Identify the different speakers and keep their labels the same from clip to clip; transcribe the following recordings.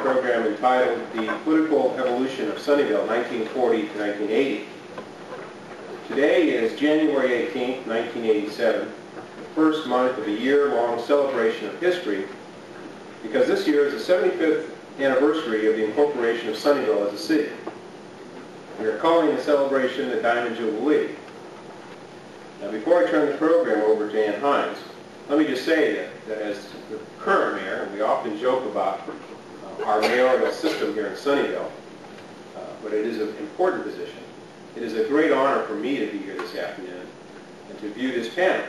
Speaker 1: program entitled The Political Evolution of Sunnyvale, 1940 to 1980. Today is January 18th, 1987, the first month of a year-long celebration of history, because this year is the 75th anniversary of the incorporation of Sunnyvale as a city. We are calling the celebration the Diamond Jubilee. Now, before I turn the program over to Hines, let me just say that as the current mayor, and we often joke about our mayoral system here in Sunnyvale, but it is an important position. It is a great honor for me to be here this afternoon and to view this panel.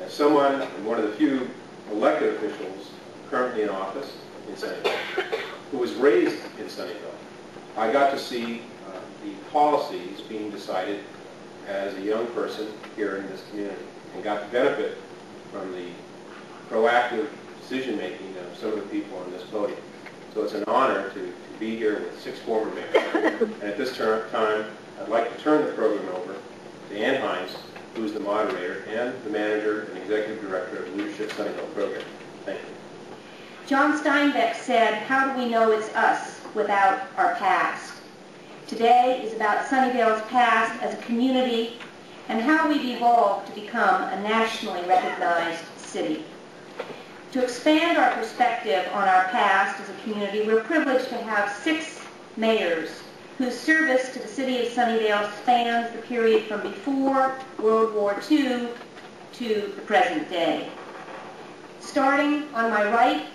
Speaker 1: As someone, and one of the few elected officials currently in office in Sunnyvale, who was raised in Sunnyvale, I got to see the policies being decided as a young person here in this community and got to benefit from the proactive decision-making of some of the people on this podium. So it's an honor to be here with 6 former mayors. And at this time, I'd like to turn the program over to Hines, who's the moderator and the manager and executive director of the Leadership Sunnyvale program. Thank you.
Speaker 2: John Steinbeck said, "How do we know it's us without our past?" Today is about Sunnyvale's past as a community and how we've evolved to become a nationally recognized city. To expand our perspective on our past as a community, we're privileged to have 6 mayors whose service to the city of Sunnyvale spans the period from before World War II to the present day. Starting on my right,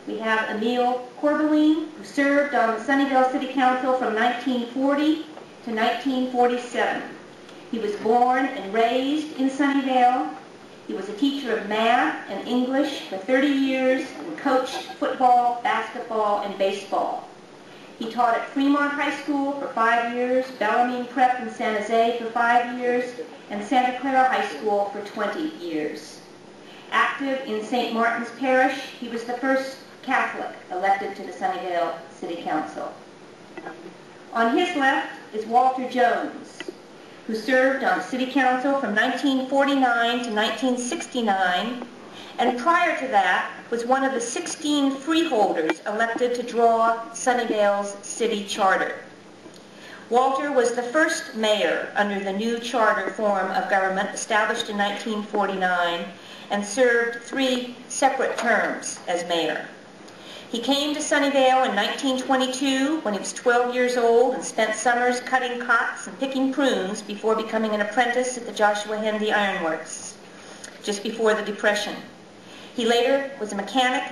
Speaker 2: we have Emile, who served on the Sunnyvale City Council from 1940 to 1947. He was born and raised in Sunnyvale. He was a teacher of math and English for 30 years and coached football, basketball, and baseball. He taught at Fremont High School for 5 years, Bellarmine Prep in San Jose for 5 years, and Santa Clara High School for 20 years. Active in St. Martin's Parish, he was the first Catholic elected to the Sunnyvale City Council. On his left is Walter Jones, who served on City Council from 1949 to 1969, and prior to that was one of the 16 freeholders elected to draw Sunnyvale's city charter. Walter was the first mayor under the new charter form of government established in 1949 and served 3 separate terms as mayor. He came to Sunnyvale in 1922 when he was 12 years old and spent summers cutting cots and picking prunes before becoming an apprentice at the Joshua Hendy Iron Works, just before the Depression. He later was a mechanic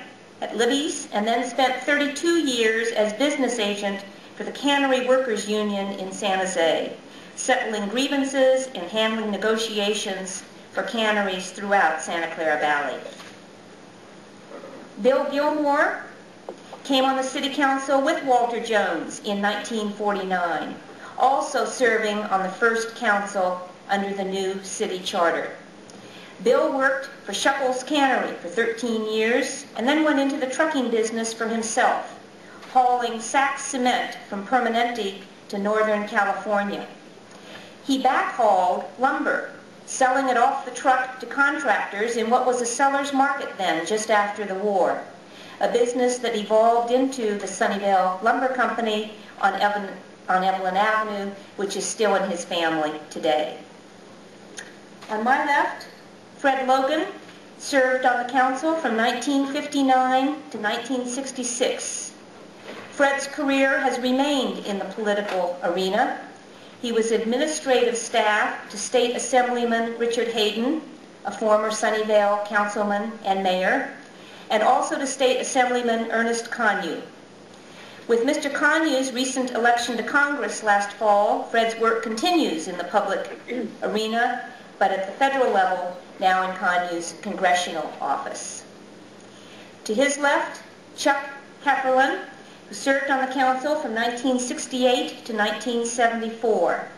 Speaker 2: at Libby's and then spent 32 years as business agent for the Cannery Workers Union in San Jose, settling grievances and handling negotiations for canneries throughout Santa Clara Valley. Bill Gilmore came on the City Council with Walter Jones in 1949, also serving on the first council under the new city charter. Bill worked for Shuckles Cannery for 13 years and then went into the trucking business for himself, hauling Sac cement from Permanente to Northern California. He backhauled lumber, selling it off the truck to contractors in what was a seller's market then, just after the war, a business that evolved into the Sunnyvale Lumber Company on Evelyn Avenue, which is still in his family today. On my left, Fred Logan served on the council from 1959 to 1966. Fred's career has remained in the political arena. He was administrative staff to State Assemblyman Richard Hayden, a former Sunnyvale councilman and mayor, and also to State Assemblyman Ernest Connew. With Mr. Connew's recent election to Congress last fall, Fred's work continues in the public arena, but at the federal level, now in Connew's congressional office. To his left, Chuck Hefferlin, who served on the council from 1968 to 1974.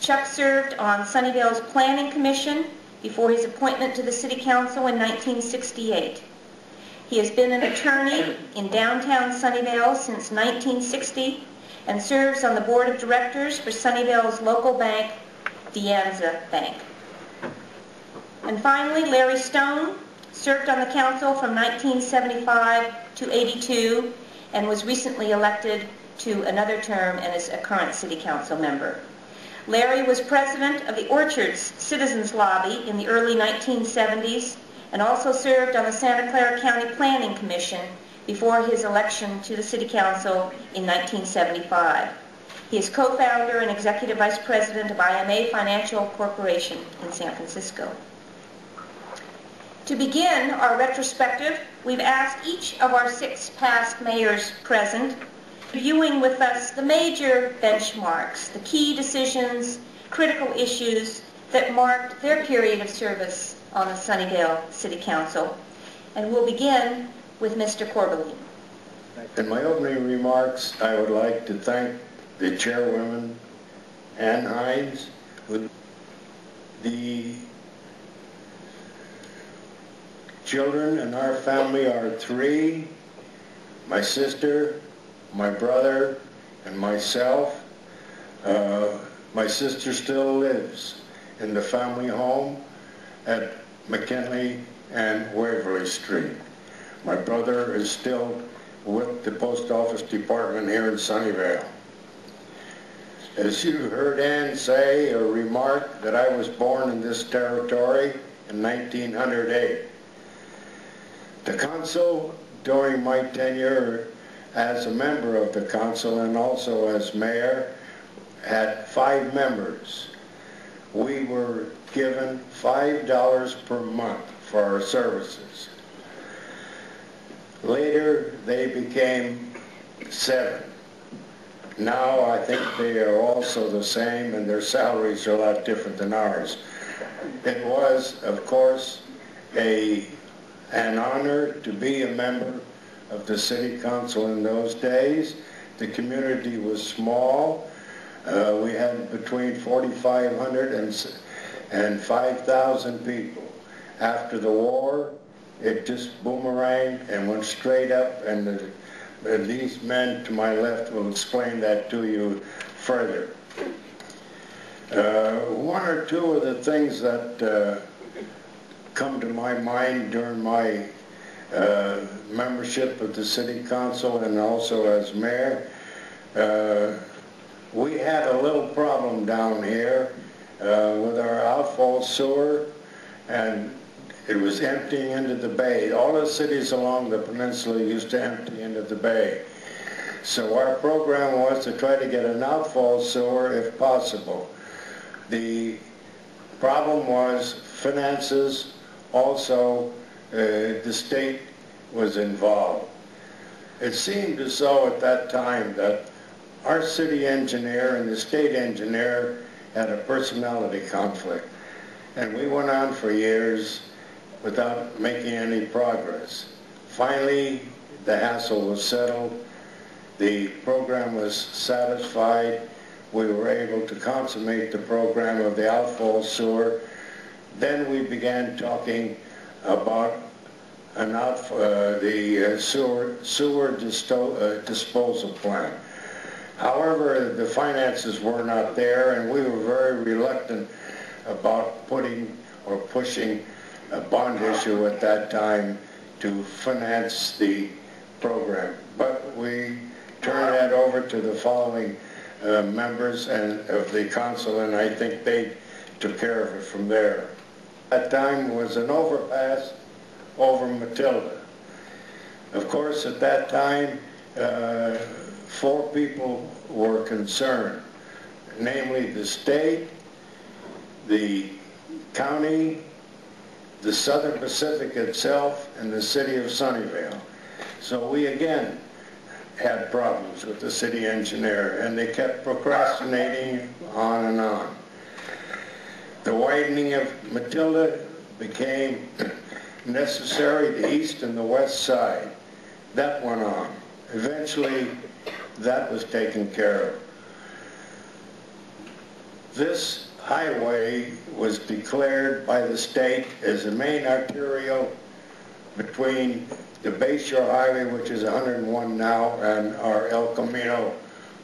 Speaker 2: Chuck served on Sunnyvale's Planning Commission before his appointment to the City Council in 1968. He has been an attorney in downtown Sunnyvale since 1960 and serves on the board of directors for Sunnyvale's local bank, De Anza Bank. And finally, Larry Stone served on the council from 1975 to 82 and was recently elected to another term and is a current city council member. Larry was president of the Orchards Citizens Lobby in the early 1970s and also served on the Santa Clara County Planning Commission before his election to the City Council in 1975. He is co-founder and executive vice president of IMA Financial Corporation in San Francisco. To begin our retrospective, we've asked each of our 6 past mayors present, reviewing with us the major benchmarks, the key decisions, critical issues that marked their period of service on the Sunnyvale City Council. And we'll begin with Mr. Corboline.
Speaker 3: In my opening remarks, I would like to thank the chairwoman, Ann Hines. The children in our family are 3, my sister, my brother, and myself. My sister still lives in the family home at McKinley and Waverly Street. My brother is still with the Post Office Department here in Sunnyvale. As you heard Ann say or remark, that I was born in this territory in 1908. The council, during my tenure as a member of the council and also as mayor, had 5 members. We were given $5 per month for our services. Later, they became 7. Now, I think they are also the same, and their salaries are a lot different than ours. It was, of course, an honor to be a member of the city council in those days. The community was small. We had between 4,500 and 5,000 people. After the war, it just boomeranged and went straight up, and these men to my left will explain that to you further. One or two of the things that come to my mind during my membership of the city council and also as mayor, we had a little problem down here with our outfall sewer, and it was emptying into the bay. All the cities along the peninsula used to empty into the bay. So our program was to try to get an outfall sewer if possible. The problem was finances. Also, the state was involved. It seemed as though at that time that our city engineer and the state engineer had a personality conflict. And we went on for years without making any progress. Finally, the hassle was settled. The program was satisfied. We were able to consummate the program of the outfall sewer. Then we began talking about the sewer disposal plant. However, the finances were not there, and we were very reluctant about pushing a bond issue at that time to finance the program. But we turned that over to the following members of the council, and I think they took care of it from there. That time was an overpass over Matilda. Of course, at that time, 4 people were concerned, namely the state, the county, the Southern Pacific itself, and the city of Sunnyvale. So we again had problems with the city engineer, and they kept procrastinating on and on. The widening of Matilda became necessary, the east and the west side. That went on. Eventually, that was taken care of. This highway was declared by the state as the main arterial between the Bayshore Highway, which is 101 now, and our El Camino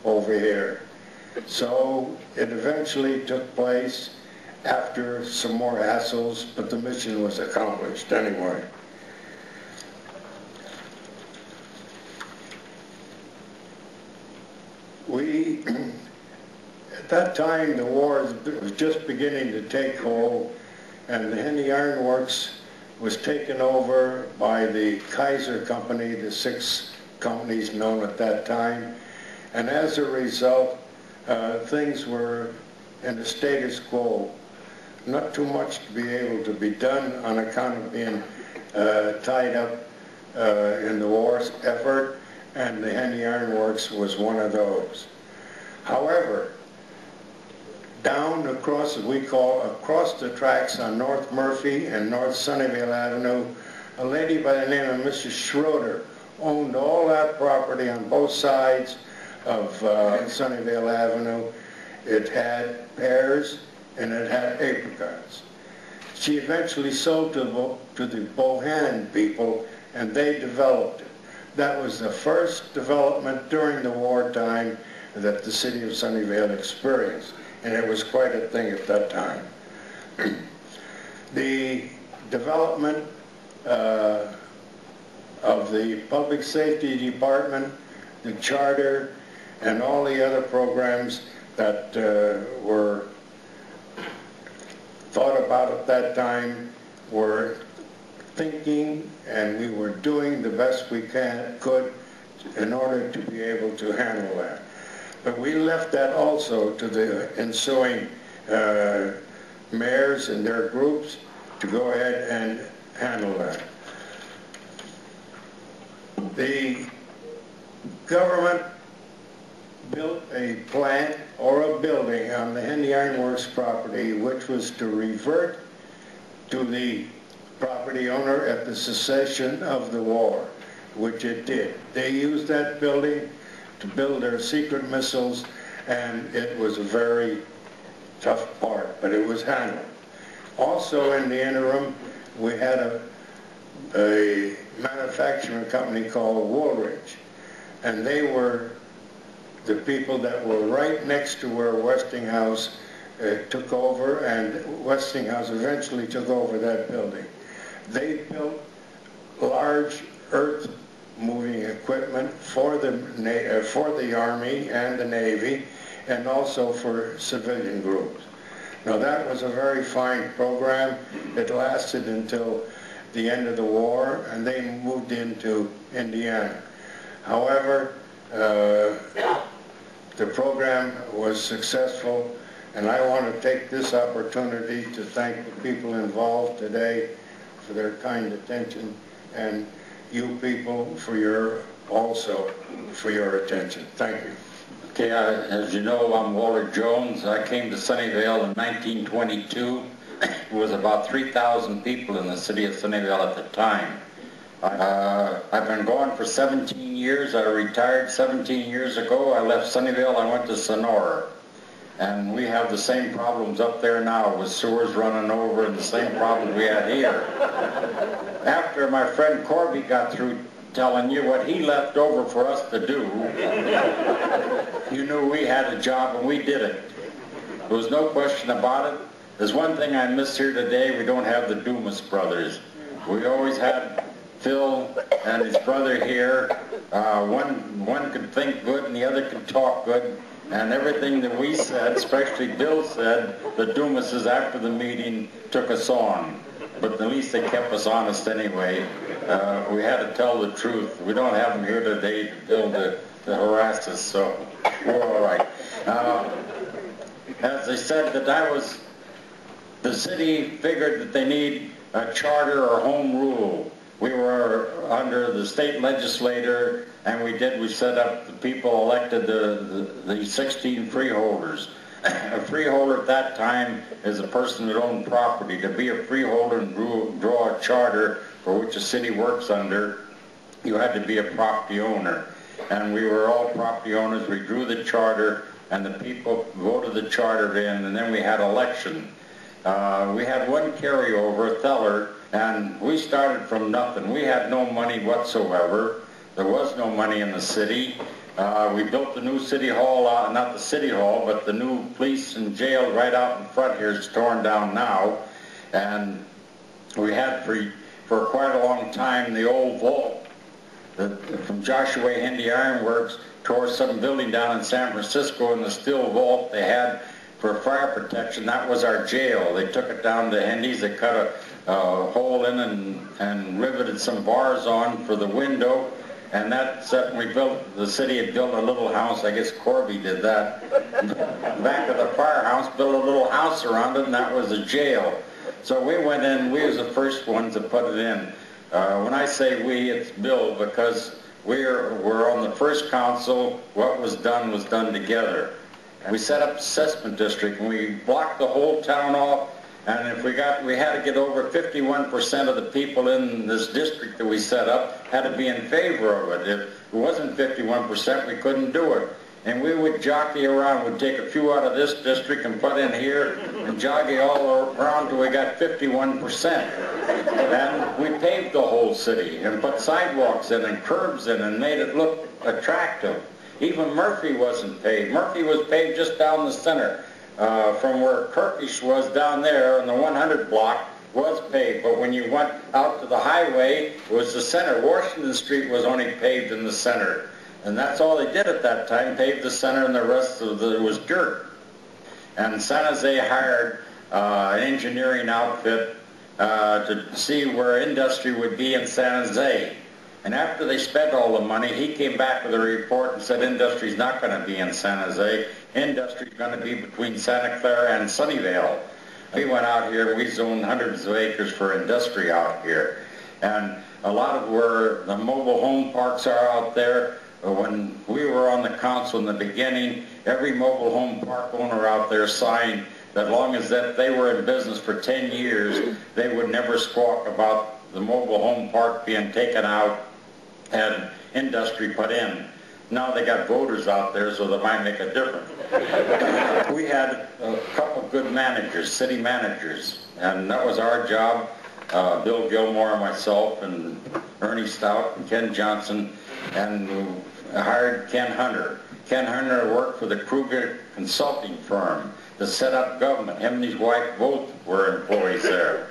Speaker 3: over here. So it eventually took place after some more hassles, but the mission was accomplished anyway. At that time, the war was just beginning to take hold, and the Henny Iron Works was taken over by the Kaiser Company, the 6 companies known at that time, and as a result, things were in the status quo. Not too much to be able to be done on account of being tied up in the war's effort, and the Henny Iron Works was one of those. However, down across, across the tracks on North Murphy and North Sunnyvale Avenue, a lady by the name of Mrs. Schroeder owned all that property on both sides of Sunnyvale Avenue. It had pears and it had apricots. She eventually sold to the Bohannon people, and they developed it. That was the first development during the wartime that the city of Sunnyvale experienced, and it was quite a thing at that time. The development of the Public Safety Department, the charter, and all the other programs that were thought about at that time were thinking, and we were doing the best we could in order to be able to handle that. But we left that also to the ensuing mayors and their groups to go ahead and handle that. The government built a plant or a building on the Henny Iron Works property, which was to revert to the property owner at the cessation of the war, which it did. They used that building to build their secret missiles, and it was a very tough part, but it was handled. Also in the interim, we had a manufacturing company called Woolridge, and they were the people that were right next to where Westinghouse took over, and Westinghouse eventually took over that building. They built large earth-moving equipment for the Army and the Navy, and also for civilian groups. Now that was a very fine program. It lasted until the end of the war, and they moved into Indiana. However, the program was successful, and I want to take this opportunity to thank the people involved today for their kind attention, and you people for your attention. Thank you.
Speaker 4: Okay, as you know, I'm Walter Jones. I came to Sunnyvale in 1922. There was about 3,000 people in the city of Sunnyvale at the time. I've been gone for 17 years. I retired 17 years ago. I left Sunnyvale. I went to Sonora. And we have the same problems up there now with sewers running over and the same problems we had here. After my friend Corby got through telling you what he left over for us to do, you knew we had a job and we did it. There was no question about it. There's one thing I miss here today. We don't have the Dumas brothers. We always had Phil and his brother here. One could think good and the other could talk good. And everything that we said, especially Bill said, the Dumases after the meeting took us on. But at least they kept us honest anyway. We had to tell the truth. We don't have them here today to harass us, so we're all right. As they said, the city figured that they need a charter or home rule. We were under the state legislator, and we set up, the people elected the 16 freeholders. A freeholder at that time is a person that owned property. To be a freeholder and draw a charter for which a city works under, you had to be a property owner. And we were all property owners. We drew the charter, and the people voted the charter in, and then we had election. We had one carryover, Theller, and we started from nothing. We had no money whatsoever. There was no money in the city. We built the new city hall, not the city hall, but the new police and jail right out in front here. It's torn down now. And we had for quite a long time the old vault from Joshua Hendy Ironworks tore some building down in San Francisco in the steel vault they had for fire protection. That was our jail. They took it down to Hendy's. They cut a hole in and riveted some bars on for the window. And that's we built, the city had built a little house, I guess Corby did that. Back of the firehouse, built a little house around it, and that was a jail. So we went in, we was the first ones to put it in. When I say we, it's Bill, because we're on the first council. What was done together. We set up assessment district, and we blocked the whole town off. And if we had to get over 51% of the people in this district that we set up had to be in favor of it. If it wasn't 51%, we couldn't do it. And we would jockey around. We'd take a few out of this district and put in here and jockey all around till we got 51%. And we paved the whole city and put sidewalks in and curbs in and made it look attractive. Even Murphy wasn't paved. Murphy was paved just down the center. From where Kirkish was down there in the 100 block was paved, but when you went out to the highway, it was the center. Washington Street was only paved in the center, and that's all they did at that time, paved the center, and the rest of it was dirt. And San Jose hired an engineering outfit to see where industry would be in San Jose. And after they spent all the money, he came back with a report and said industry's not going to be in San Jose. Industry's going to be between Santa Clara and Sunnyvale. We went out here and we zoned hundreds of acres for industry out here. And a lot of where the mobile home parks are out there, when we were on the council in the beginning, every mobile home park owner out there signed that long as that they were in business for 10 years, they would never squawk about the mobile home park being taken out and industry put in. Now they got voters out there, so that might make a difference. We had a couple of good managers, city managers, and that was our job. Bill Gilmore, myself, and Ernie Stout, and Ken Johnson, and we hired Ken Hunter. Ken Hunter worked for the Kruger consulting firm to set up government. Him and his wife both were employees there.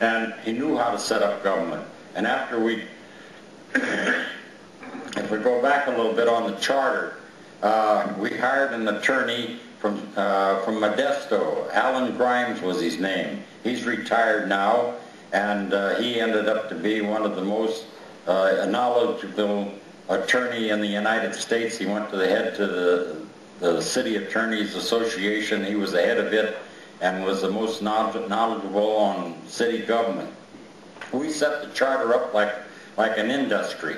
Speaker 4: And he knew how to set up government. And after we if we go back a little bit on the charter, we hired an attorney from Modesto. Alan Grimes was his name. He's retired now, and he ended up to be one of the most knowledgeable attorney in the United States. He went to the head to the City Attorneys Association. He was the head of it and was the most knowledgeable on city government. We set the charter up like an industry.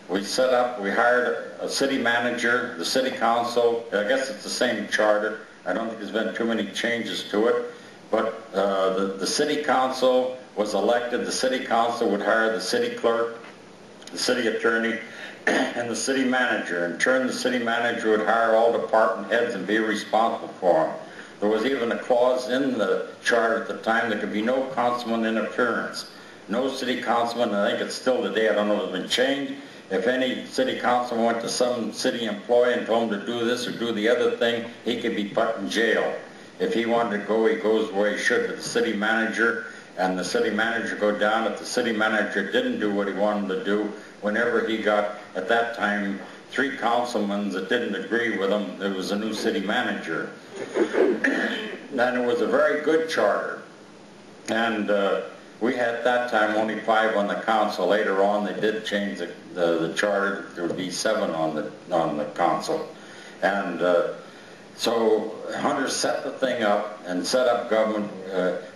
Speaker 4: We hired a city manager, the city council. I guess it's the same charter. I don't think there's been too many changes to it. But the city council was elected. The city council would hire the city clerk, the city attorney, and the city manager. In turn, the city manager would hire all department heads and be responsible for them. There was even a clause in the charter at the time there could be no councilman interference. No city councilman, I think it's still today, I don't know if it's been changed. If any city councilman went to some city employee and told him to do this or do the other thing, he could be put in jail. If he wanted to go, he goes the way he should to the city manager, and the city manager go down. If the city manager didn't do what he wanted to do, whenever he got, at that time, 3 councilmen that didn't agree with him, there was a new city manager. And it was a very good charter. And we had at that time only 5 on the council. Later on, they did change the charter. There would be 7 on the council. And so Hunter set the thing up and set up government.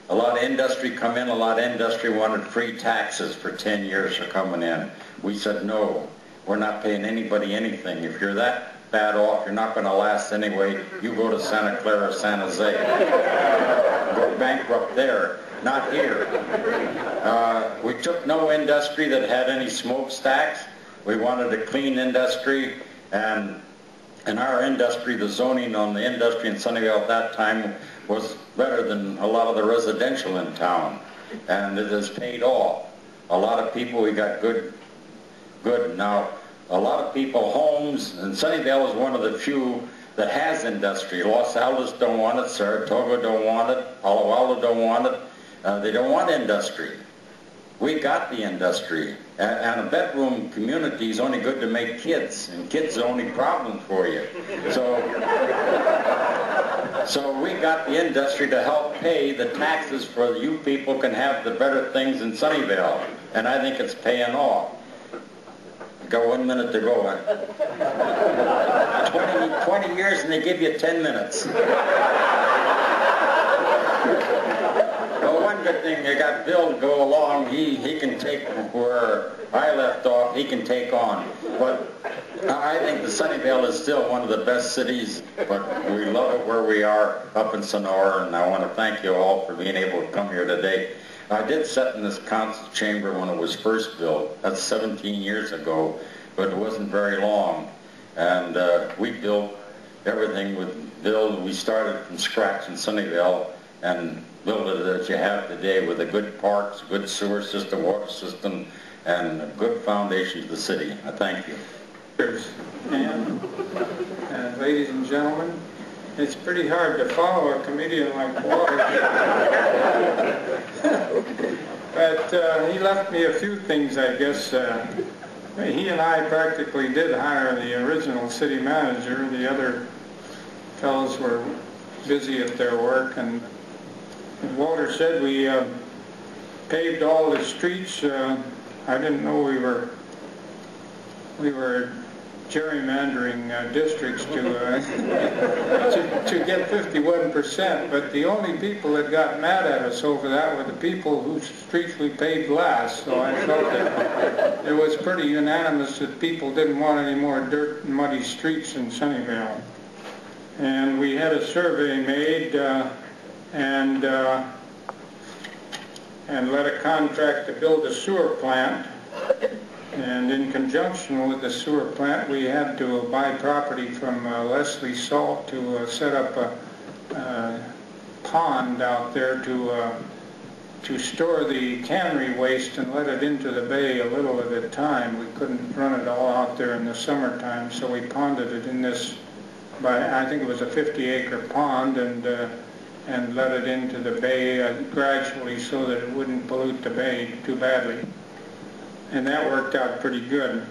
Speaker 4: A lot of industry come in. A lot of industry wanted free taxes for 10 years for coming in. We said, no, we're not paying anybody anything. If you're that bad off, you're not going to last anyway. You go to Santa Clara, San Jose. Go bankrupt there, not here. We took no industry that had any smokestacks. We wanted a clean industry, and in our industry, the zoning on the industry in Sunnyvale at that time was better than a lot of the residential in town, and it has paid off. A lot of people, we got good. Now, a lot of people, homes, and Sunnyvale is one of the few that has industry. Los Altos don't want it, Saratoga don't want it, Palo Alto don't want it. They don't want industry. We got the industry. And a bedroom community is only good to make kids, and kids are only problems for you. So we got the industry to help pay the taxes for you people can have the better things in Sunnyvale, and I think it's paying off. Got 1 minute to go. 20 years and they give you 10 minutes. Well, one good thing, you got Bill to go along. He can take where I left off, he can take on. But I think the Sunnyvale is still one of the best cities, but we love it where we are up in Sonora, and I want to thank you all for being able to come here today. I did sit in this council chamber when it was first built. That's 17 years ago, but it wasn't very long. And we built everything with Bill. We started from scratch in Sunnyvale and built it as you have today with a good parks, good sewer system, water system, and a good foundation to the city. I thank you.
Speaker 5: And ladies and gentlemen, it's pretty hard to follow a comedian like Walter. But he left me a few things, I guess. He and I practically did hire the original city manager. The other fellows were busy at their work, and Walter said we paved all the streets. I didn't know we were gerrymandering districts to get 51%, but the only people that got mad at us over that were the people whose streets we paved last. So I felt that it was pretty unanimous that people didn't want any more dirt and muddy streets in Sunnyvale. And we had a survey made and let a contract to build a sewer plant. And in conjunction with the sewer plant, we had to buy property from Leslie Salt to set up a pond out there to store the cannery waste and let it into the bay a little at a time. We couldn't run it all out there in the summertime, so we ponded it in this, I think it was a 50-acre pond, and let it into the bay gradually so that it wouldn't pollute the bay too badly. And that worked out pretty good.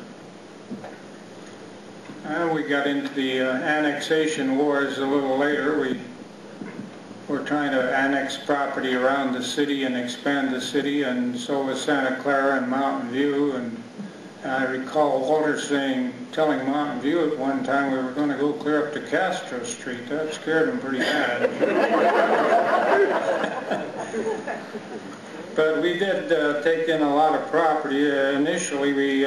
Speaker 5: We got into the annexation wars a little later. We were trying to annex property around the city and expand the city, and so was Santa Clara and Mountain View. And I recall Walter telling Mountain View at one time we were going to go clear up to Castro Street. That scared him pretty bad. But we did take in a lot of property. Initially, we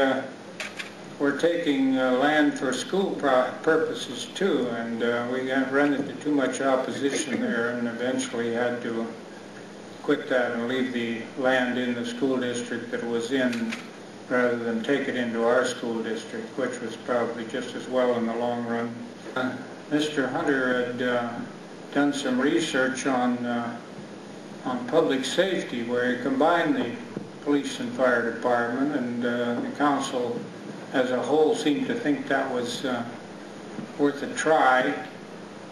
Speaker 5: were taking land for school purposes too, and we got run into too much opposition there, and eventually had to quit that and leave the land in the school district that it was in, rather than take it into our school district, which was probably just as well in the long run. Mr. Hunter had done some research on public safety, where he combined the police and fire department, and the council as a whole seemed to think that was worth a try,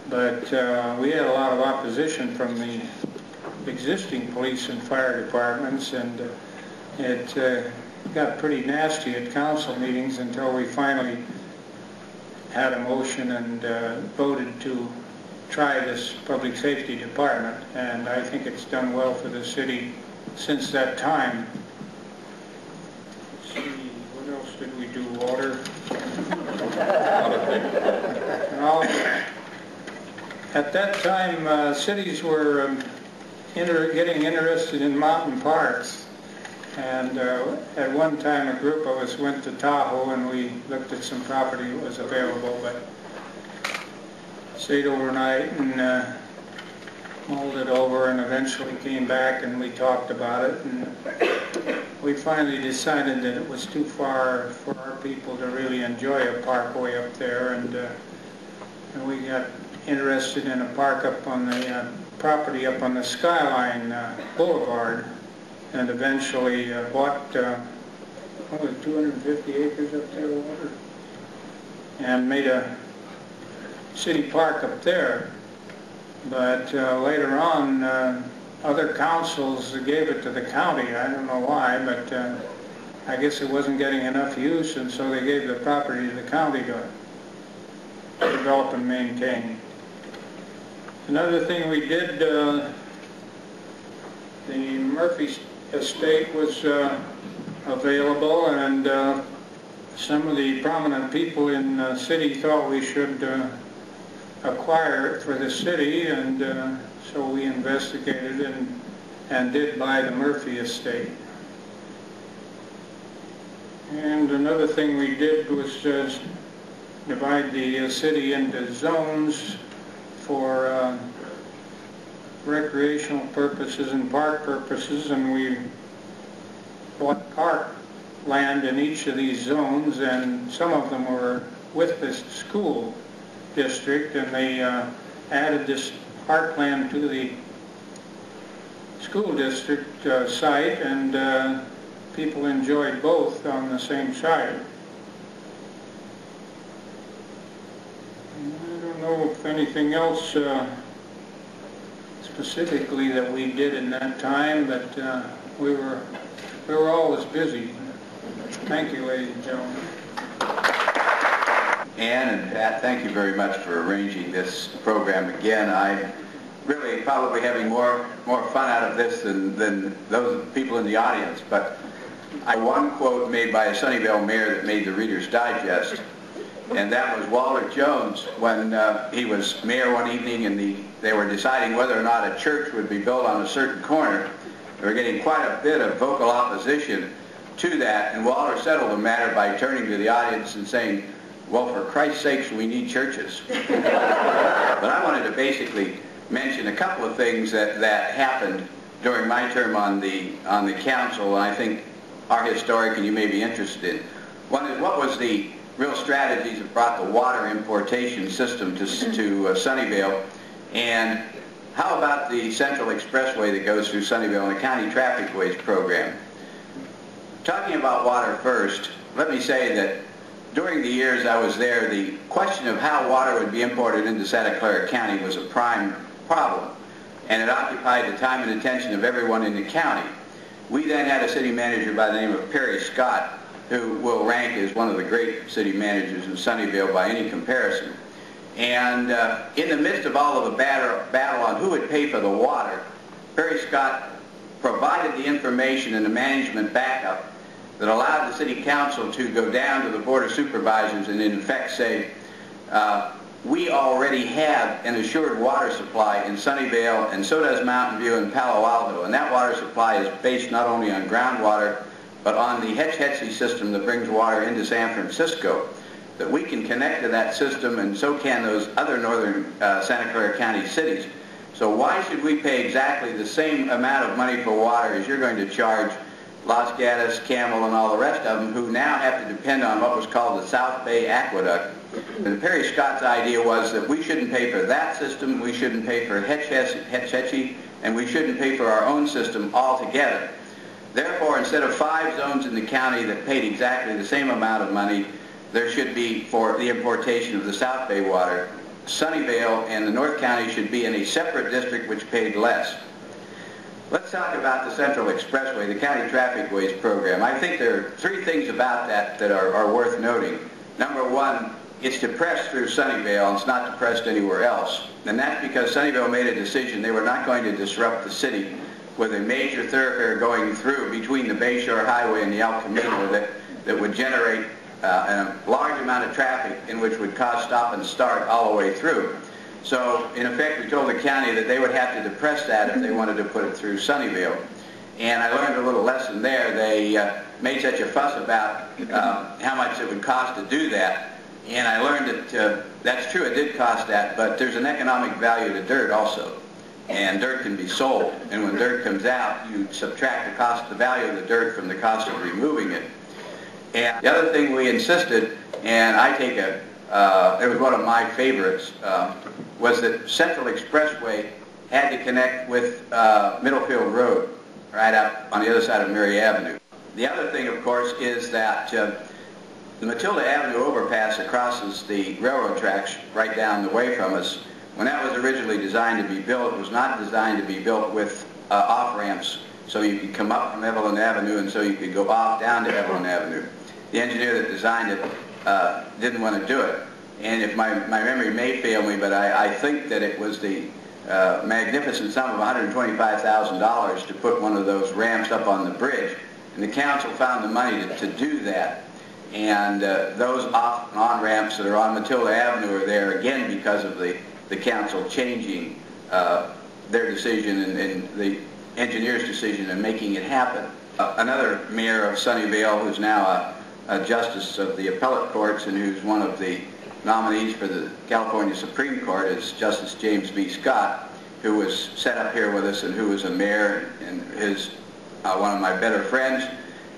Speaker 5: but we had a lot of opposition from the existing police and fire departments, and it got pretty nasty at council meetings until we finally had a motion and voted to try this public safety department, and I think it's done well for the city since that time. Let's see, what else did we do, Walter? Well, at that time, cities were getting interested in mountain parks, and at one time a group of us went to Tahoe and we looked at some property that was available, but stayed overnight and mulled it over, and eventually came back and we talked about it, and we finally decided that it was too far for our people to really enjoy a parkway up there, and we got interested in a park up on the property up on the Skyline Boulevard, and eventually bought 250 acres up there, Walter, and made a city park up there. But later on, other councils gave it to the county. I don't know why, but I guess it wasn't getting enough use, and so they gave the property to the county to develop and maintain. Another thing we did, the Murphy estate was available, and some of the prominent people in the city thought we should acquire it for the city, and so we investigated and did buy the Murphy estate. And another thing we did was divide the city into zones for recreational purposes and park purposes, and we bought park land in each of these zones, and some of them were with this school district, and they added this parkland to the school district site, and people enjoyed both on the same site. I don't know if anything else specifically that we did in that time, but we were always busy. Thank you, ladies and gentlemen.
Speaker 6: Ann and Pat, thank you very much for arranging this program again. I'm really probably having more fun out of this than those people in the audience, but one quote made by a Sunnyvale mayor that made the Reader's Digest, and that was Walter Jones when he was mayor one evening, and they were deciding whether or not a church would be built on a certain corner. They were getting quite a bit of vocal opposition to that, and Walter settled the matter by turning to the audience and saying, well, for Christ's sakes, we need churches. But I wanted to basically mention a couple of things that happened during my term on the council, and I think our historic and you may be interested in. One is, what was the real strategies that brought the water importation system to Sunnyvale, and how about the Central Expressway that goes through Sunnyvale and the County Traffic Ways program? Talking about water first, let me say that during the years I was there, the question of how water would be imported into Santa Clara County was a prime problem, and it occupied the time and attention of everyone in the county. We then had a city manager by the name of Perry Scott, who will rank as one of the great city managers in Sunnyvale by any comparison. And in the midst of all of the battle on who would pay for the water, Perry Scott provided the information and the management backup that allowed the city council to go down to the board of supervisors and in effect say, we already have an assured water supply in Sunnyvale, and so does Mountain View and Palo Alto, and that water supply is based not only on groundwater but on the Hetch-Hetchy system that brings water into San Francisco, that we can connect to that system, and so can those other northern Santa Clara County cities. So why should we pay exactly the same amount of money for water as you're going to charge Los Gatos, Camel, and all the rest of them, who now have to depend on what was called the South Bay Aqueduct? And Perry Scott's idea was that we shouldn't pay for that system, we shouldn't pay for Hetch-Hetchy, and we shouldn't pay for our own system altogether. Therefore, instead of 5 zones in the county that paid exactly the same amount of money, there should be, for the importation of the South Bay water, Sunnyvale and the North County should be in a separate district which paid less. Let's talk about the Central Expressway, the County Traffic Ways program. I think there are 3 things about that are worth noting. Number 1, it's depressed through Sunnyvale and it's not depressed anywhere else. And that's because Sunnyvale made a decision they were not going to disrupt the city with a major thoroughfare going through between the Bayshore Highway and the El Camino that would generate a large amount of traffic and which would cause stop and start all the way through. So, in effect, we told the county that they would have to depress that if they wanted to put it through Sunnyvale. And I learned a little lesson there. They made such a fuss about how much it would cost to do that. And I learned that that's true, it did cost that, but there's an economic value to dirt also. And dirt can be sold. And when dirt comes out, you subtract the value of the dirt from the cost of removing it. And the other thing we insisted, and I take it was one of my favorites, was that Central Expressway had to connect with Middlefield Road, right up on the other side of Mary Avenue. The other thing, of course, is that the Matilda Avenue overpass that crosses the railroad tracks right down the way from us, when that was originally designed to be built, it was not designed to be built with off-ramps so you could come up from Evelyn Avenue and so you could go off down to Evelyn Avenue. The engineer that designed it didn't want to do it. And if my memory may fail me, but I think that it was the magnificent sum of $125,000 to put one of those ramps up on the bridge. And the council found the money to do that. And those off and on ramps that are on Matilda Avenue are there again because of the council changing their decision and the engineer's decision and making it happen. Another mayor of Sunnyvale, who's now a justice of the appellate courts and who's one of the nominees for the California Supreme Court, is Justice James B. Scott, who was set up here with us and who was a mayor and is one of my better friends.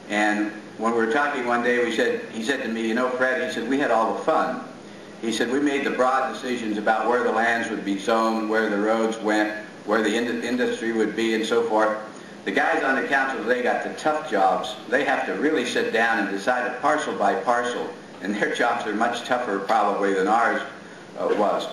Speaker 6: And when we were talking one day, he said to me, you know, Fred, he said, we had all the fun. He said, we made the broad decisions about where the lands would be zoned, where the roads went, where the industry would be, and so forth. The guys on the council, they got the tough jobs. They have to really sit down and decide it parcel by parcel, and their jobs are much tougher probably than ours was.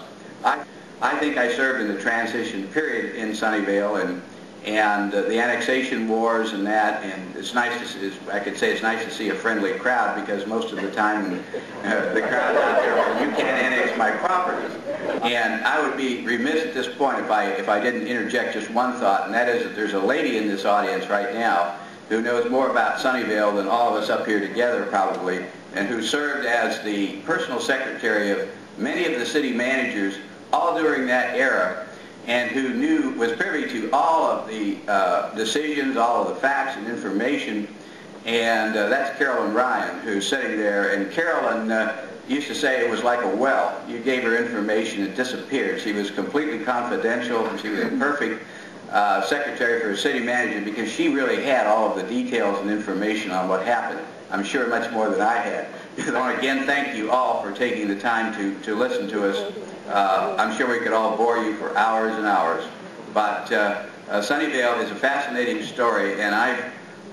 Speaker 6: I think I served in the transition period in Sunnyvale and the annexation wars and that, and it's nice to see, I could say it's nice to see a friendly crowd, because most of the time the crowd out there, well, you can't annex my property. And I would be remiss at this point if I didn't interject just one thought, and that is that there's a lady in this audience right now who knows more about Sunnyvale than all of us up here together probably, and who served as the personal secretary of many of the city managers all during that era, and who was privy to all of the decisions, all of the facts and information, and that's Carolyn Ryan, who's sitting there. And Carolyn used to say it was like a well. You gave her information, it disappeared. She was completely confidential, and she was a perfect secretary for a city manager, because she really had all of the details and information on what happened. I'm sure much more than I had. I want to again thank you all for taking the time to listen to us. I'm sure we could all bore you for hours and hours, but Sunnyvale is a fascinating story, and I've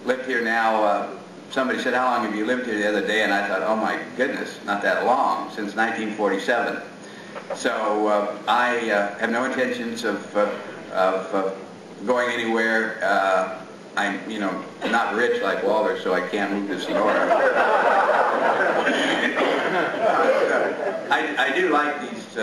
Speaker 6: lived here now, somebody said, how long have you lived here the other day? And I thought, oh my goodness, not that long, since 1947. So I have no intentions of going anywhere. I'm, you know, not rich like Walter, so I can't move to Sonora. I do like these,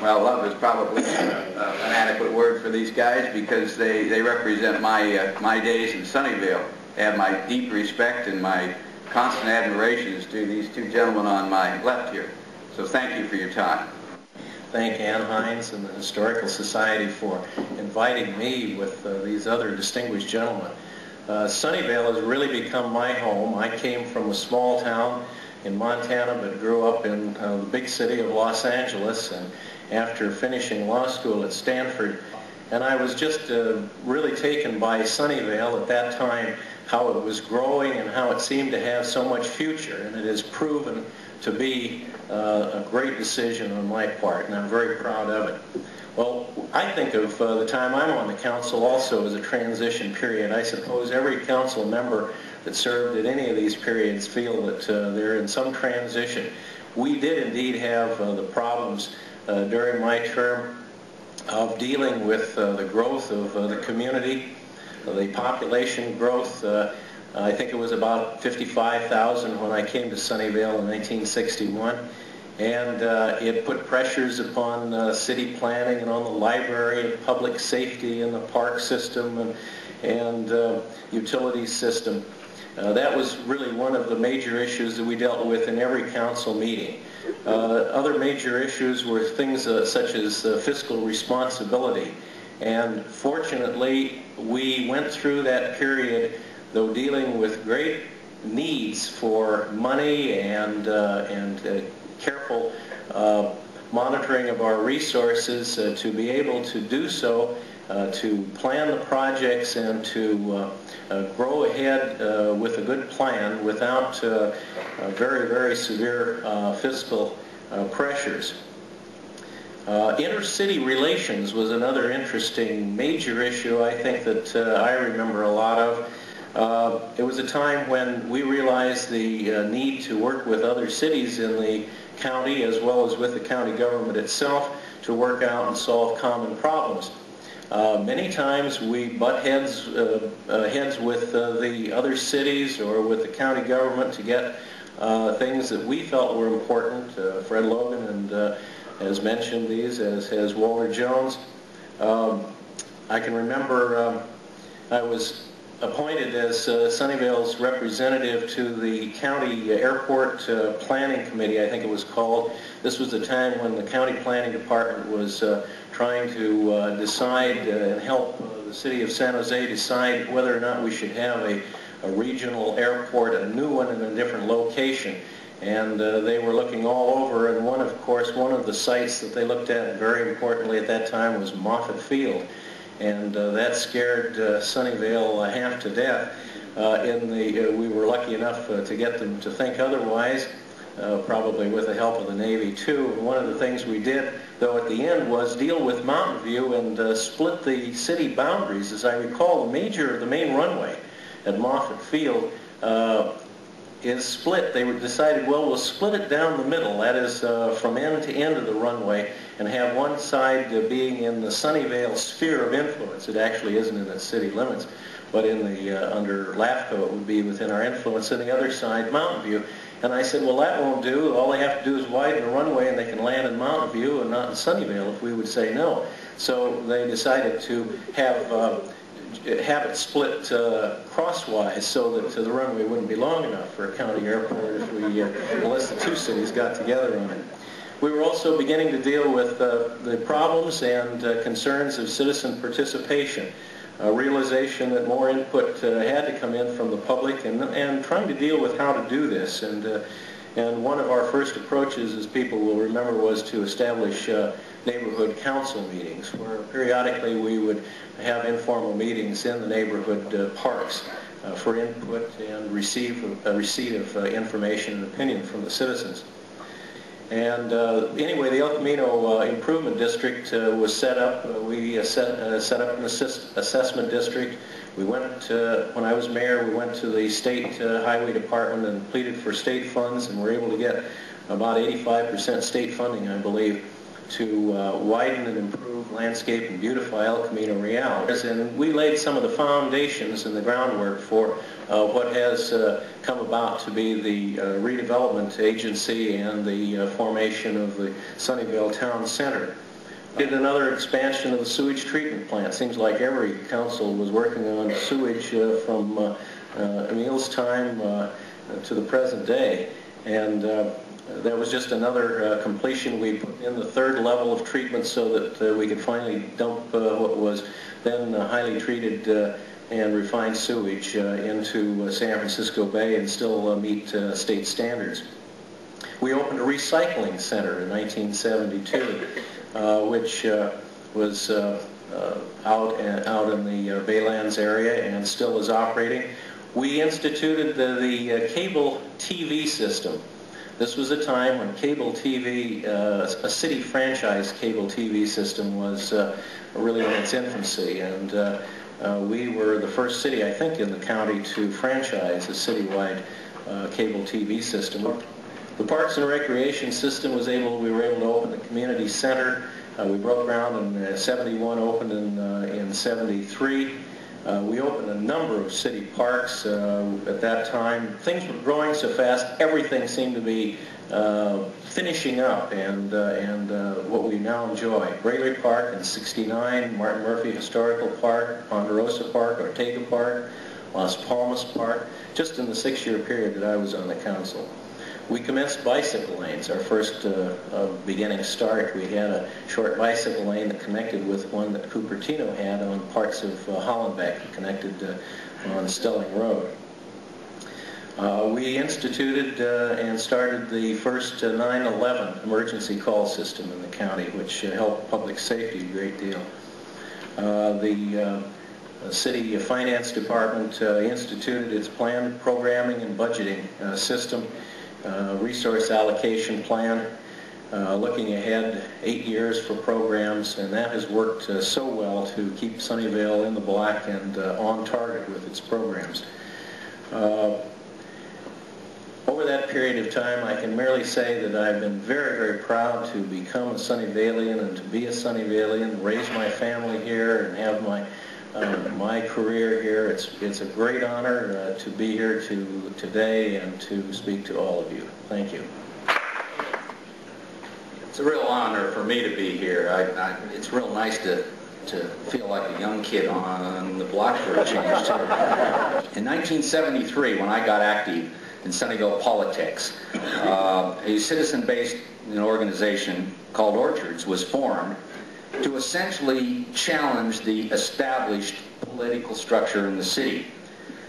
Speaker 6: well, love is probably an adequate word for these guys, because they represent my days in Sunnyvale. They have my deep respect and my constant admirations to these two gentlemen on my left here. So thank you for your time.
Speaker 1: Thank Ann Hines and the Historical Society for inviting me with these other distinguished gentlemen. Sunnyvale has really become my home. I came from a small town in Montana, but grew up in the big city of Los Angeles, and after finishing law school at Stanford. And I was just really taken by Sunnyvale at that time, how it was growing and how it seemed to have so much future, and it has proven to be a great decision on my part, and I'm very proud of it. Well, I think of the time I'm on the council also as a transition period. I suppose every council member that served at any of these periods feel that they're in some transition. We did indeed have the problems during my term of dealing with the growth of the community, the population growth. I think it was about 55,000 when I came to Sunnyvale in 1961, and it put pressures upon city planning and on the library and public safety and the park system and utility system. That was really one of the major issues that we dealt with in every council meeting. Other major issues were things such as fiscal responsibility, and fortunately we went through that period, though dealing with great needs for money and careful monitoring of our resources, to be able to do so, to plan the projects and to grow ahead with a good plan without very, very severe fiscal pressures. Inter-city relations was another interesting major issue, I think, that I remember a lot of. It was a time when we realized the need to work with other cities in the county as well as with the county government itself to work out and solve common problems. Many times we butt heads with the other cities or with the county government to get things that we felt were important. Fred Logan and has mentioned these, as has Walter Jones. I can remember I was appointed as Sunnyvale's representative to the county airport planning committee, I think it was called. This was the time when the county planning department was trying to decide and help the city of San Jose decide whether or not we should have a regional airport, a new one in a different location. And they were looking all over, and one of the sites that they looked at very importantly at that time was Moffett Field. And that scared Sunnyvale half to death. We were lucky enough to get them to think otherwise, probably with the help of the Navy too. And one of the things we did, though, at the end was deal with Mountain View and split the city boundaries. As I recall, the main runway at Moffett Field is split. They decided, well, we'll split it down the middle, that is from end to end of the runway, and have one side being in the Sunnyvale sphere of influence. It actually isn't in its city limits, but in the under LAFCO it would be within our influence, and the other side Mountain View. And I said, well, that won't do. All they have to do is widen the runway and they can land in Mountain View and not in Sunnyvale if we would say no. So they decided to have it split crosswise so that the runway wouldn't be long enough for a county airport if unless the two cities got together on it. We were also beginning to deal with the problems and concerns of citizen participation, a realization that more input had to come in from the public, and trying to deal with how to do this. And one of our first approaches, as people will remember, was to establish neighborhood council meetings, where periodically we would have informal meetings in the neighborhood parks for input and receipt of information and opinion from the citizens. And anyway, the El Camino Improvement District was set up. We set up an assessment district. We went, when I was mayor, we went to the state highway department and pleaded for state funds, and were able to get about 85% state funding, I believe, to widen and improve landscape and beautify El Camino Real. And we laid some of the foundations and the groundwork for what has come about to be the redevelopment agency and the formation of the Sunnyvale Town Center. Did another expansion of the sewage treatment plant. Seems like every council was working on sewage from Emile's time to the present day. And that was just another completion. We put in the third level of treatment so that we could finally dump what was then highly treated and refined sewage into San Francisco Bay and still meet state standards. We opened a recycling center in 1972, which was out in the Baylands area and still is operating. We instituted the cable TV system. This was a time when cable TV, a city franchise cable TV system was really in its infancy, and we were the first city, I think, in the county to franchise a citywide cable TV system. The Parks and Recreation system we were able to open the community center. We broke ground in 71, opened in 73. We opened a number of city parks at that time. Things were growing so fast, everything seemed to be finishing up, and what we now enjoy. Brayley Park in 69, Martin Murphy Historical Park, Ponderosa Park, Ortega Park, Las Palmas Park, just in the 6-year period that I was on the council. We commenced bicycle lanes, our first beginning start. We had a short bicycle lane that connected with one that Cupertino had on parts of Hollenbeck, connected on Stelling Road. We instituted and started the first 911 emergency call system in the county, which helped public safety a great deal. The city finance department instituted its planned programming and budgeting system. Resource allocation plan, looking ahead 8 years for programs, and that has worked so well to keep Sunnyvale in the black and on target with its programs. Over that period of time, I can merely say that I've been very, very proud to become a Sunnyvalean and to be a Sunnyvalean, raise my family here, and have my career here. It's a great honor to be here today and to speak to all of you. Thank you.
Speaker 7: It's a real honor for me to be here. It's real nice to feel like a young kid on the block for a change, too. In 1973, when I got active in Sunnyvale politics, a citizen-based organization called Orchards was formed to essentially challenge the established political structure in the city.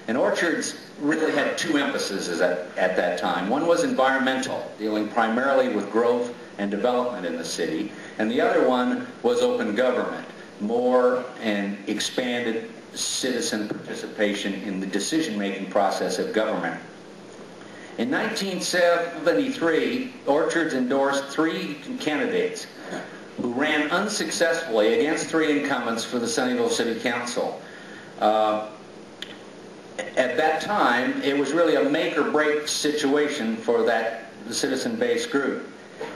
Speaker 7: And Orchards really had two emphases at that time. One was environmental, dealing primarily with growth and development in the city, and the other one was open government, more and expanded citizen participation in the decision-making process of government. In 1973, Orchards endorsed 3 candidates who ran unsuccessfully against 3 incumbents for the Sunnyvale City Council. At that time, it was really a make-or-break situation for the citizen-based group,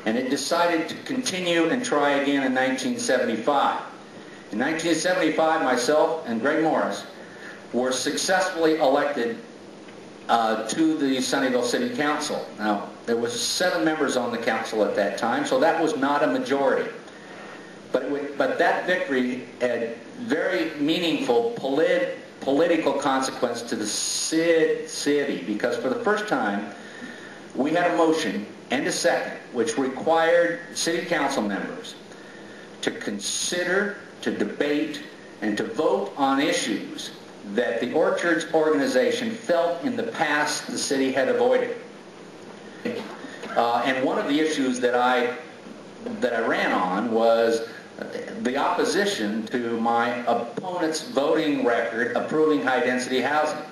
Speaker 7: and it decided to continue and try again in 1975. In 1975, myself and Greg Morris were successfully elected to the Sunnyvale City Council. Now, there was 7 members on the council at that time, so that was not a majority. But that victory had very meaningful political consequence to the city, because for the first time, we had a motion and a second which required city council members to consider, to debate, and to vote on issues that the Orchards organization felt in the past the city had avoided. And one of the issues that I ran on was the opposition to my opponent's voting record approving high-density housing.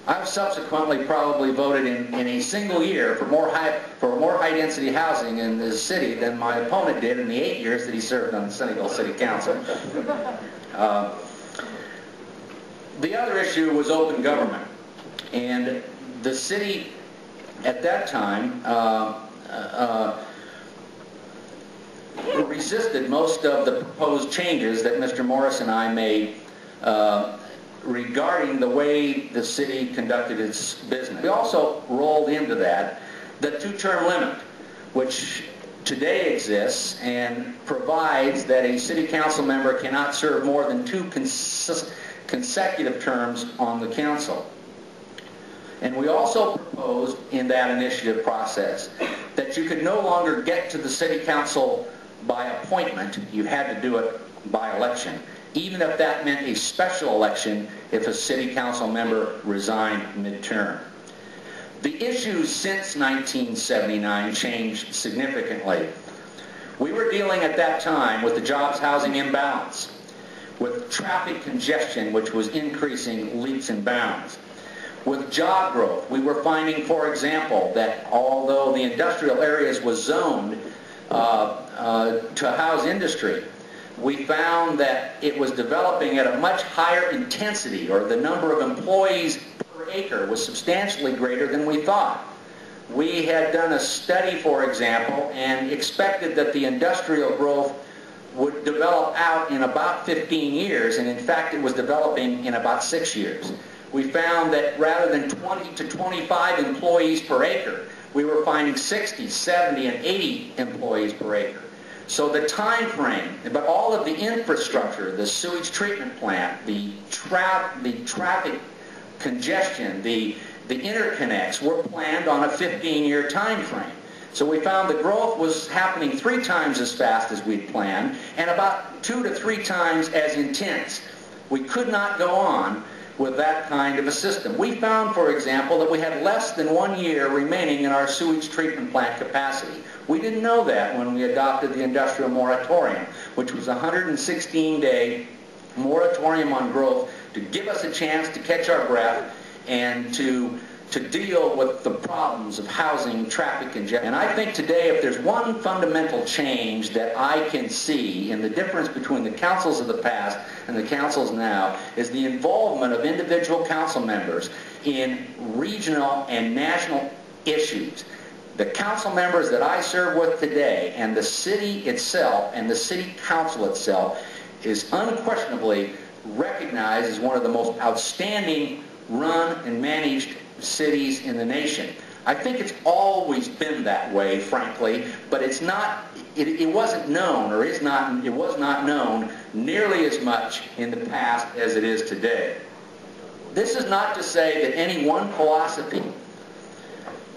Speaker 7: I've subsequently probably voted in a single year for more high-density housing in the city than my opponent did in the 8 years that he served on the Sunnyvale City Council. The other issue was open government, and the city at that time resisted most of the proposed changes that Mr. Morris and I made regarding the way the city conducted its business. We also rolled into that the 2-term limit, which today exists and provides that a city council member cannot serve more than 2 consecutive terms on the council. And we also proposed in that initiative process that you could no longer get to the city council by appointment. You had to do it by election, even if that meant a special election if a city council member resigned midterm. The issues since 1979 changed significantly. We were dealing at that time with the jobs housing imbalance, with traffic congestion, which was increasing leaps and bounds. With job growth, we were finding, for example, that although the industrial areas was zoned to house industry, we found that it was developing at a much higher intensity, or the number of employees per acre was substantially greater than we thought. We had done a study, for example, and expected that the industrial growth would develop out in about 15 years, and in fact it was developing in about 6 years. We found that rather than 20 to 25 employees per acre, we were finding 60, 70, and 80 employees per acre. So the time frame, but all of the infrastructure, the sewage treatment plant, the traffic congestion, the interconnects were planned on a 15-year time frame. So we found the growth was happening 3 times as fast as we'd planned, and about 2 to 3 times as intense. We could not go on with that kind of a system. We found, for example, that we had less than 1 year remaining in our sewage treatment plant capacity. We didn't know that when we adopted the industrial moratorium, which was a 116-day moratorium on growth to give us a chance to catch our breath and to deal with the problems of housing, traffic, congestion. And I think today, if there's one fundamental change that I can see in the difference between the councils of the past and the councils now, is the involvement of individual council members in regional and national issues. The council members that I serve with today and the city itself and the city council itself is unquestionably recognized as one of the most outstanding run and managed cities in the nation. I think it's always been that way, frankly, but it's not, it wasn't known, or it was not known nearly as much in the past as it is today. This is not to say that any one philosophy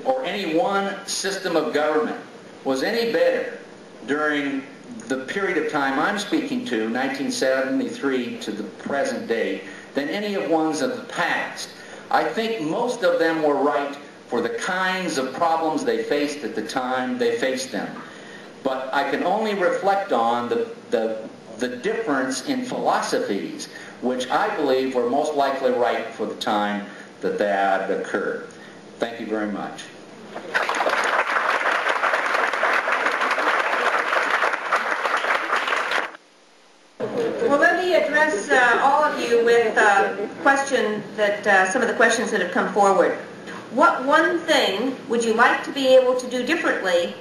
Speaker 7: or any one system of government was any better during the period of time I'm speaking to, 1973 to the present day, than any of ones of the past. I think most of them were right for the kinds of problems they faced at the time they faced them. But I can only reflect on the difference in philosophies, which I believe were most likely right for the time that that occurred. Thank you very much.
Speaker 2: Well, let me address all of you with some of the questions that have come forward. What one thing would you like to be able to do differently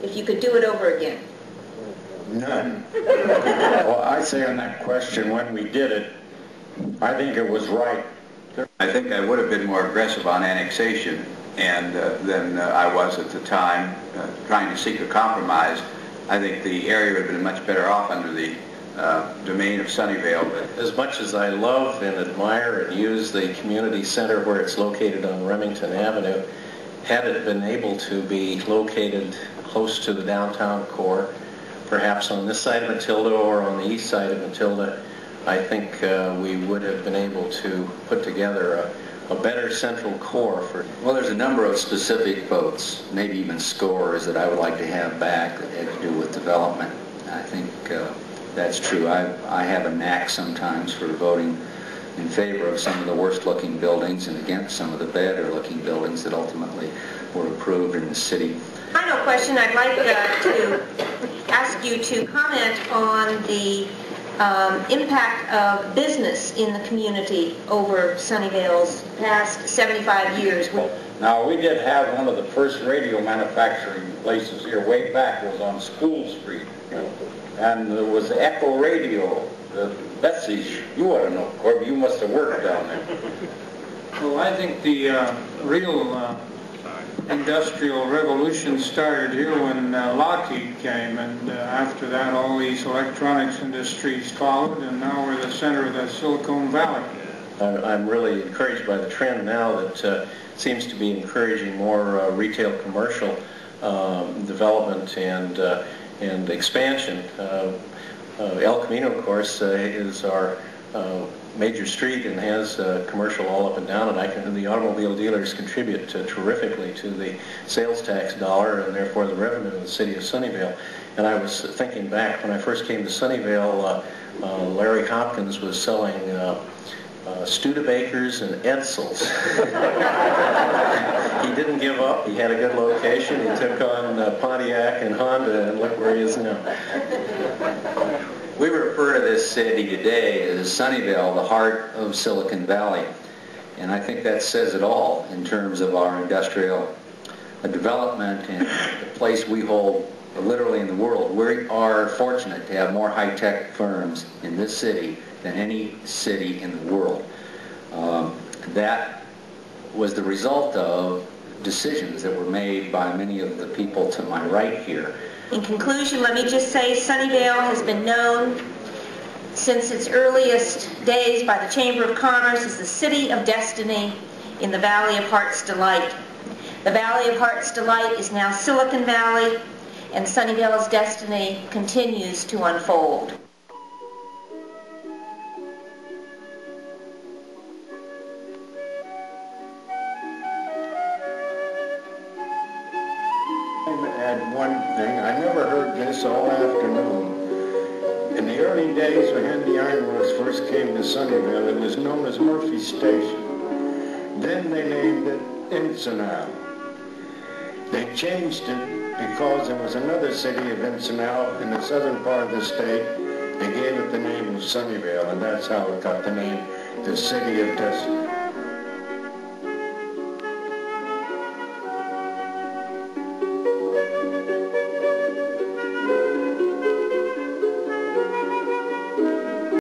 Speaker 2: if you could do it over again?
Speaker 3: None. Well, I say on that question, when we did it, I think it was right.
Speaker 6: I think I would have been more aggressive on annexation than I was at the time, trying to seek a compromise. I think the area would have been much better off under the domain of Sunnyvale. But
Speaker 1: As much as I love and admire and use the community center where it's located on Remington Avenue, had it been able to be located close to the downtown core, perhaps on this side of Matilda or on the east side of Matilda, I think we would have been able to put together a better central core for...
Speaker 7: Well, there's a number of specific votes, maybe even scores, that I would like to have back that had to do with development. I think that's true. I have a knack sometimes for voting in favor of some of the worst-looking buildings and against some of the better-looking buildings that ultimately were approved in the city.
Speaker 2: Final question, I'd like to ask you to comment on the impact of business in the community over Sunnyvale's past 75 years.
Speaker 5: Now, we did have one of the first radio manufacturing places here way back was on School Street. And there was Echo Radio. Betsy, you ought to know, Corby, you must have worked down there. Well, I think the real industrial revolution started here when Lockheed came, and after that all these electronics industries followed, and now we're the center of the Silicon Valley.
Speaker 1: I'm really encouraged by the trend now that seems to be encouraging more retail commercial development and expansion. El Camino, of course, is our major street and has commercial all up and down, and the automobile dealers contribute terrifically to the sales tax dollar and therefore the revenue of the city of Sunnyvale. And I was thinking back when I first came to Sunnyvale, Larry Hopkins was selling Studebakers and Edsels. He didn't give up. He had a good location. He took on Pontiac and Honda, and look where he is now.
Speaker 7: We refer to this city today as Sunnyvale, the heart of Silicon Valley. And I think that says it all in terms of our industrial development and the place we hold literally in the world. We are fortunate to have more high-tech firms in this city than any city in the world. That was the result of decisions that were made by many of the people to my right here.
Speaker 2: In conclusion, let me just say Sunnyvale has been known since its earliest days by the Chamber of Commerce as the City of Destiny in the Valley of Heart's Delight. The Valley of Heart's Delight is now Silicon Valley, and Sunnyvale's destiny continues to unfold.
Speaker 3: Add one thing. I never heard this all afternoon. In the early days when Handy Iron Works first came to Sunnyvale, it was known as Murphy Station. Then they named it Encinal. They changed it because there was another city of Encinal in the southern part of the state. They gave it the name of Sunnyvale, and that's how it got the name, the City of Destiny.